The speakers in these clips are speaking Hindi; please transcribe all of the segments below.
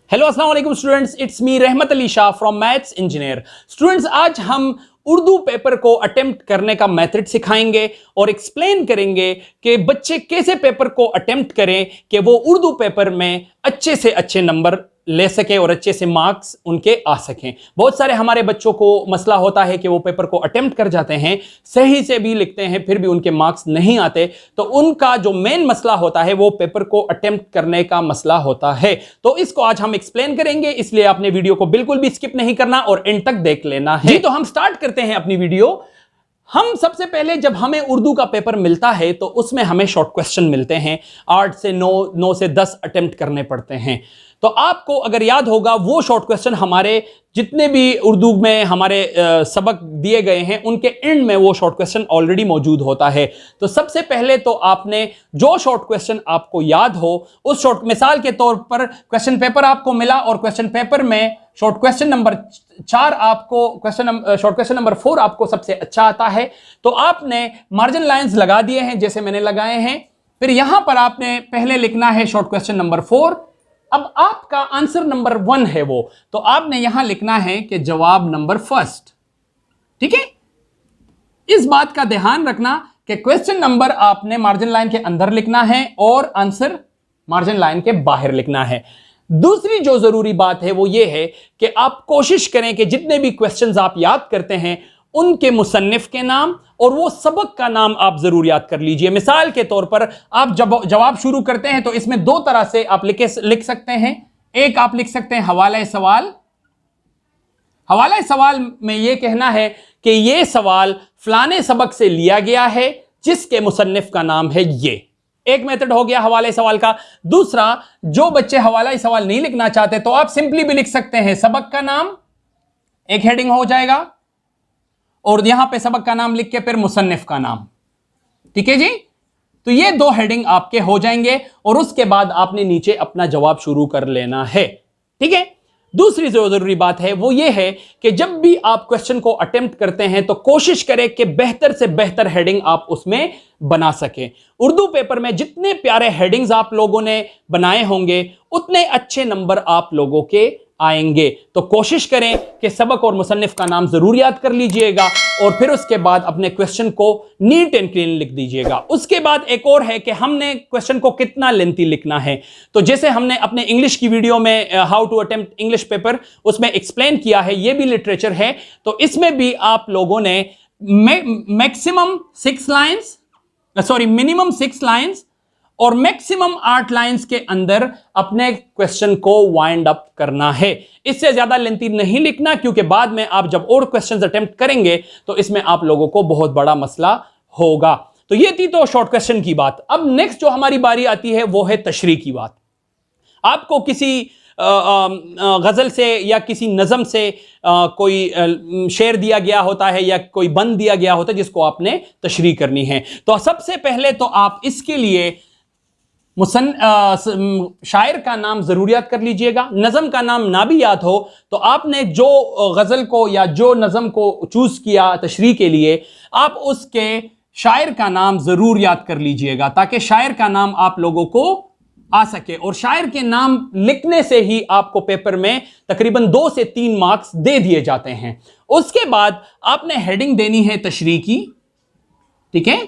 हेलो अस्सलाम वालेकुम स्टूडेंट्स, इट्स मी रहमत Ali Shah from maths engineer. Students, आज हम उर्दू पेपर को अटेम्प्ट करने का मेथड सिखाएंगे और एक्सप्लेन करेंगे कि बच्चे कैसे पेपर को अटेम्प्ट करें कि वो उर्दू पेपर में अच्छे से अच्छे नंबर ले सके और अच्छे से मार्क्स उनके आ सकें। बहुत सारे हमारे बच्चों को मसला होता है कि वो पेपर को अटेम्प्ट कर जाते हैं, सही से भी लिखते हैं, फिर भी उनके मार्क्स नहीं आते। तो उनका जो मेन मसला होता है वो पेपर को अटेम्प्ट करने का मसला होता है। तो इसको आज हम एक्सप्लेन करेंगे, इसलिए आपने वीडियो को बिल्कुल भी स्किप नहीं करना और एंड तक देख लेना है। जी, तो हम स्टार्ट करते हैं अपनी वीडियो। हम सबसे पहले जब हमें उर्दू का पेपर मिलता है तो उसमें हमें शॉर्ट क्वेश्चन मिलते हैं। 8 से 9 से 10 अटेम्प्ट करने पड़ते हैं। तो आपको अगर याद होगा, वो शॉर्ट क्वेश्चन हमारे जितने भी उर्दू में हमारे सबक दिए गए हैं उनके एंड में वो शॉर्ट क्वेश्चन ऑलरेडी मौजूद होता है। तो सबसे पहले तो आपने जो शॉर्ट क्वेश्चन आपको याद हो उस शॉर्ट, मिसाल के तौर पर क्वेश्चन पेपर आपको मिला और क्वेश्चन पेपर में शॉर्ट क्वेश्चन नंबर 4 आपको शॉर्ट क्वेश्चन नंबर 4 आपको सबसे अच्छा आता है। तो आपने मार्जिन लाइंस लगा दिए हैं जैसे मैंने लगाए हैं। फिर यहां पर आपने पहले लिखना है शॉर्ट क्वेश्चन नंबर 4। अब आपका आंसर नंबर 1 है वो, तो आपने यहां लिखना है कि जवाब नंबर फर्स्ट। ठीक है, इस बात का ध्यान रखना कि क्वेश्चन नंबर आपने मार्जिन लाइन के अंदर लिखना है और आंसर मार्जिन लाइन के बाहर लिखना है। दूसरी जो जरूरी बात है वो ये है कि आप कोशिश करें कि जितने भी क्वेश्चंस आप याद करते हैं उनके मुसन्निफ के नाम और वो सबक का नाम आप जरूर याद कर लीजिए। मिसाल के तौर पर आप जब जवाब शुरू करते हैं तो इसमें 2 तरह से आप लिख सकते हैं। एक आप लिख सकते हैं हवाला सवाल। हवाला सवाल में यह कहना है कि यह सवाल फलाने सबक से लिया गया है जिसके मुसन्निफ का नाम है ये। एक मेथड हो गया हवाले सवाल का। दूसरा, जो बच्चे हवाला सवाल नहीं लिखना चाहते तो आप सिंपली भी लिख सकते हैं सबक का नाम, एक हेडिंग हो जाएगा, और यहां पे सबक का नाम लिख के फिर मुसन्निफ का नाम। ठीक है जी, तो ये 2 हेडिंग आपके हो जाएंगे और उसके बाद आपने नीचे अपना जवाब शुरू कर लेना है। ठीक है, दूसरी जो जरूरी बात है वो ये है कि जब भी आप क्वेश्चन को अटेम्प्ट करते हैं तो कोशिश करें कि बेहतर से बेहतर हेडिंग आप उसमें बना सकें। उर्दू पेपर में जितने प्यारे हेडिंग्स आप लोगों ने बनाए होंगे उतने अच्छे नंबर आप लोगों के आएंगे। तो कोशिश करें कि सबक और मुसन्निफ का नाम जरूर याद कर लीजिएगा और फिर उसके बाद अपने क्वेश्चन को नीट एंड क्लीन लिख दीजिएगा। उसके बाद एक और है कि हमने क्वेश्चन को कितना लेंथी लिखना है। तो जैसे हमने अपने इंग्लिश की वीडियो में how to attempt English paper उसमें एक्सप्लेन किया है, ये भी लिटरेचर है, तो इसमें भी आप लोगों ने मैक्सिमम 6 लाइन्स, मिनिमम 6 लाइन्स और मैक्सिमम 8 लाइंस के अंदर अपने क्वेश्चन को वाइंड अप करना है। इससे ज्यादा लेंथी नहीं लिखना, क्योंकि बाद में आप जब और क्वेश्चंस अटेम्प्ट करेंगे तो इसमें आप लोगों को बहुत बड़ा मसला होगा। तो ये थी तो शॉर्ट क्वेश्चन की बात। अब नेक्स्ट जो हमारी बारी आती है वो है तशरीह की बात। आपको किसी गजल से या किसी नज़म से कोई शेर दिया गया होता है या कोई बंद दिया गया होता है जिसको आपने तशरीह करनी है। तो सबसे पहले तो आप इसके लिए शायर का नाम जरूर याद कर लीजिएगा। नज़म का नाम ना भी याद हो तो आपने जो गज़ल को या जो नज़म को चूज किया तशरीह के लिए, आप उसके शायर का नाम जरूर याद कर लीजिएगा ताकि शायर का नाम आप लोगों को आ सके। और शायर के नाम लिखने से ही आपको पेपर में तकरीबन 2 से 3 मार्क्स दे दिए जाते हैं। उसके बाद आपने हेडिंग देनी है तशरीह की। ठीक है,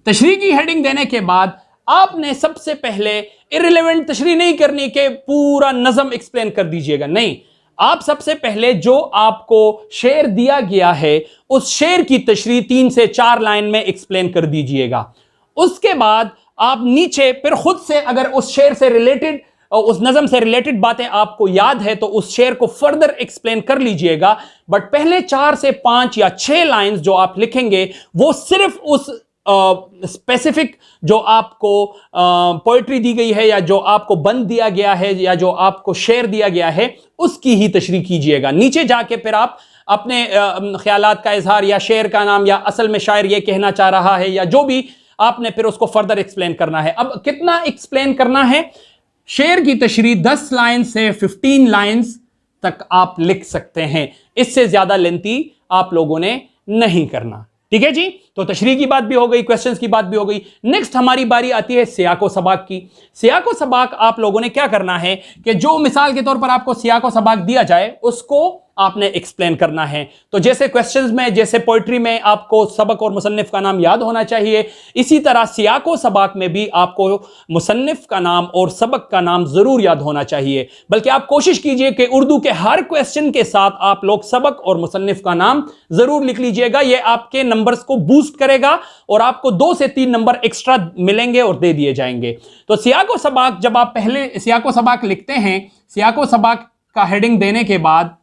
तशरीह की हेडिंग देने के बाद आपने सबसे पहले इररिलेवेंट तशरीह नहीं करनी कि पूरा नज़म एक्सप्लेन कर दीजिएगा, नहीं। आप सबसे पहले जो आपको शेर दिया गया है उस शेर की तशरीह 3 से 4 लाइन में एक्सप्लेन कर दीजिएगा। उसके बाद आप नीचे फिर खुद से, अगर उस शेर से रिलेटेड, उस नज़म से रिलेटेड बातें आपको याद है तो उस शेर को फर्दर एक्सप्लेन कर लीजिएगा। बट पहले 4 से 5 या 6 लाइंस जो आप लिखेंगे वो सिर्फ उस स्पेसिफिक जो आपको पोएट्री दी गई है या जो आपको बंद दिया गया है या जो आपको शेर दिया गया है उसकी ही तशरीह कीजिएगा। नीचे जाके फिर आप अपने ख्यालात का इजहार या शेर का नाम या असल में शायर ये कहना चाह रहा है या जो भी, आपने फिर उसको फर्दर एक्सप्लेन करना है। अब कितना एक्सप्लेन करना है? शेर की तशरीह 10 लाइन से 15 लाइंस तक आप लिख सकते हैं, इससे ज्यादा लेंथी आप लोगों ने नहीं करना। ठीक है जी। तो तशरीह की बात भी हो गई, क्वेश्चंस की बात भी हो गई। नेक्स्ट हमारी बारी आती है सियाको सबाक की। सियाको सबाक आप लोगों ने क्या करना है कि जो मिसाल के तौर पर आपको सियाको सबाक दिया जाए उसको आपने एक्सप्लेन करना है। तो जैसे क्वेश्चंस में, जैसे पोइट्री में आपको सबक और मुसन्निफ का नाम याद होना चाहिए, इसी तरह सियाको सबाक में भी आपको मुसन्निफ का नाम और सबक का नाम जरूर याद होना चाहिए। बल्कि आप कोशिश कीजिए कि उर्दू के हर क्वेश्चन के साथ आप लोग सबक और मुसन्निफ का नाम जरूर लिख लीजिएगा। यह आपके नंबर्स को बूस्ट करेगा और आपको 2 से 3 नंबर एक्स्ट्रा मिलेंगे और दे दिए जाएंगे। तो सियाको सबाक, जब आप पहले सियाको सबाक लिखते हैं, सियाको सबाक का हेडिंग देने के बाद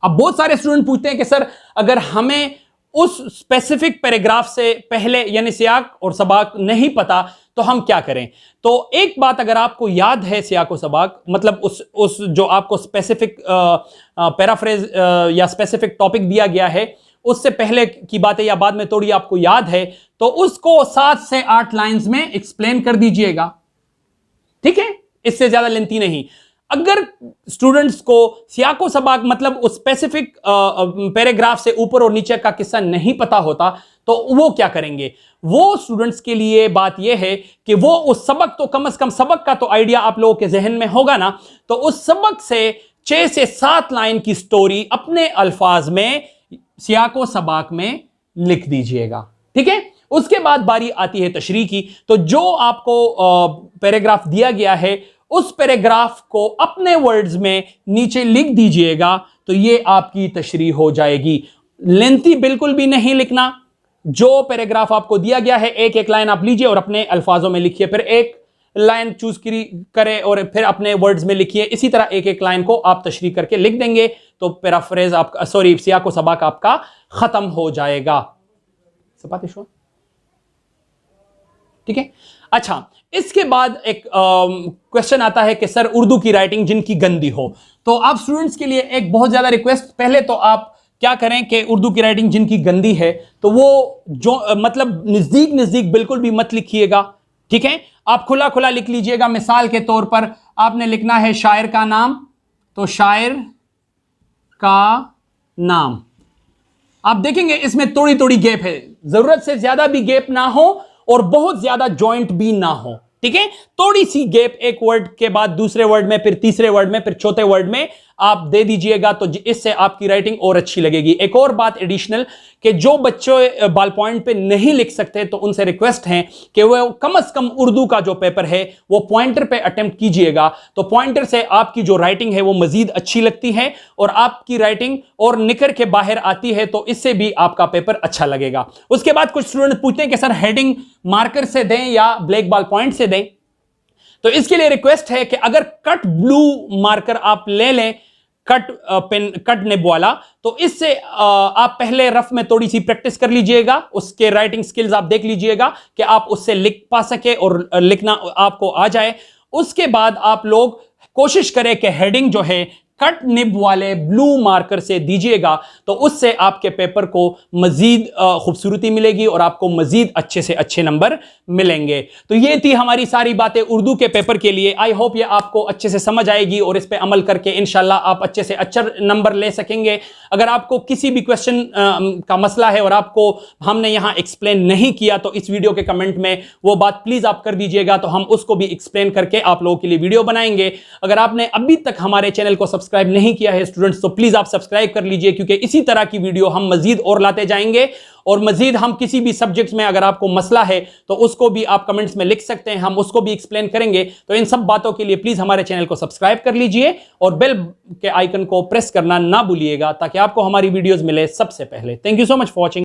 अब बहुत सारे स्टूडेंट पूछते हैं कि सर अगर हमें उस स्पेसिफिक पैराग्राफ से पहले यानी सियाक और सबाक नहीं पता तो हम क्या करें। तो एक बात अगर आपको याद है, सियाको सबाक मतलब उस जो आपको स्पेसिफिक पैराफ्रेज या स्पेसिफिक टॉपिक दिया गया है उससे पहले की बातें या बाद में थोड़ी आपको याद है, तो उसको 7 से 8 लाइंस में एक्सप्लेन कर दीजिएगा। ठीक है, इससे ज्यादा लेंथी नहीं। अगर स्टूडेंट्स को सियाको सबाक मतलब उस स्पेसिफिक पैराग्राफ से ऊपर और नीचे का किस्सा नहीं पता होता तो वो क्या करेंगे। वो स्टूडेंट्स के लिए बात यह है कि वो उस सबक, तो कम से कम सबक का तो आइडिया आप लोगों के जहन में होगा ना, तो उस सबक से 6 से 7 लाइन की स्टोरी अपने अल्फाज में सियाको सबाक में लिख दीजिएगा। ठीक है, उसके बाद बारी आती है तशरीह की। तो जो आपको पैराग्राफ दिया गया है उस पैराग्राफ को अपने वर्ड्स में नीचे लिख दीजिएगा, तो ये आपकी तशरीह हो जाएगी। लेंथी बिल्कुल भी नहीं लिखना। जो पैराग्राफ आपको दिया गया है एक एक लाइन आप लीजिए और अपने अल्फाजों में लिखिए, फिर एक लाइन चूज करें और फिर अपने वर्ड्स में लिखिए। इसी तरह एक एक लाइन को आप तशरीह करके लिख देंगे तो पैराफ्रेज आपका, सॉरी, सियाको सबाक आपका खत्म हो जाएगा। ठीक है। अच्छा, इसके बाद एक क्वेश्चन आता है कि सर उर्दू की राइटिंग जिनकी गंदी हो, तो आप स्टूडेंट्स के लिए एक बहुत ज्यादा रिक्वेस्ट, पहले तो आप क्या करें कि उर्दू की राइटिंग जिनकी गंदी है तो वो जो मतलब नजदीक बिल्कुल भी मत लिखिएगा। ठीक है, आप खुला खुला लिख लीजिएगा। मिसाल के तौर पर आपने लिखना है शायर का नाम, तो शायर का नाम। आप देखेंगे इसमें थोड़ी थोड़ी गैप है, जरूरत से ज्यादा भी गैप ना हो और बहुत ज्यादा जॉइंट भी ना हो। ठीक है, थोड़ी सी गैप एक वर्ड के बाद दूसरे वर्ड में, फिर तीसरे वर्ड में, फिर चौथे वर्ड में आप दे दीजिएगा, तो इससे आपकी राइटिंग और अच्छी लगेगी। एक और बात एडिशनल कि जो बच्चे बॉल पॉइंट पे नहीं लिख सकते तो उनसे रिक्वेस्ट है कि वो कम से कम उर्दू का जो पेपर है वो पॉइंटर पे अटेम्प्ट कीजिएगा। तो पॉइंटर से आपकी जो राइटिंग है वो मजीद अच्छी लगती है और आपकी राइटिंग और निकर के बाहर आती है, तो इससे भी आपका पेपर अच्छा लगेगा। उसके बाद कुछ स्टूडेंट पूछते हैं कि सर हेडिंग मार्कर से दें या ब्लैक बॉल पॉइंट से दें, तो इसके लिए रिक्वेस्ट है कि अगर कट ब्लू मार्कर आप ले लें, कट पेन, कट निब वाला, तो इससे आप पहले रफ में थोड़ी सी प्रैक्टिस कर लीजिएगा, उसके राइटिंग स्किल्स आप देख लीजिएगा कि आप उससे लिख पा सके और लिखना आपको आ जाए। उसके बाद आप लोग कोशिश करें कि हेडिंग जो है कट निब वाले ब्लू मार्कर से दीजिएगा, तो उससे आपके पेपर को मजीद खूबसूरती मिलेगी और आपको मजीद अच्छे से अच्छे नंबर मिलेंगे। तो ये थी हमारी सारी बातें उर्दू के पेपर के लिए। आई होप ये आपको अच्छे से समझ आएगी और इस पे अमल करके इंशाल्लाह आप अच्छे से अच्छे नंबर ले सकेंगे। अगर आपको किसी भी क्वेश्चन का मसला है और आपको हमने यहाँ एक्सप्लेन नहीं किया तो इस वीडियो के कमेंट में वो बात प्लीज आप कर दीजिएगा, तो हम उसको भी एक्सप्लेन करके आप लोगों के लिए वीडियो बनाएंगे। अगर आपने अभी तक हमारे चैनल को सब्सक्राइब नहीं किया है स्टूडेंट्स, तो प्लीज आप सब्सक्राइब कर लीजिए, क्योंकि इसी तरह की वीडियो हम मजीद और लाते जाएंगे। और मजीद हम किसी भी सब्जेक्ट्स में अगर आपको मसला है तो उसको भी आप कमेंट्स में लिख सकते हैं, हम उसको भी एक्सप्लेन करेंगे। तो इन सब बातों के लिए प्लीज हमारे चैनल को सब्सक्राइब कर लीजिए और बेल के आइकन को प्रेस करना ना भूलिएगा, ताकि आपको हमारी वीडियोस मिले सबसे पहले। Thank you so much for watching.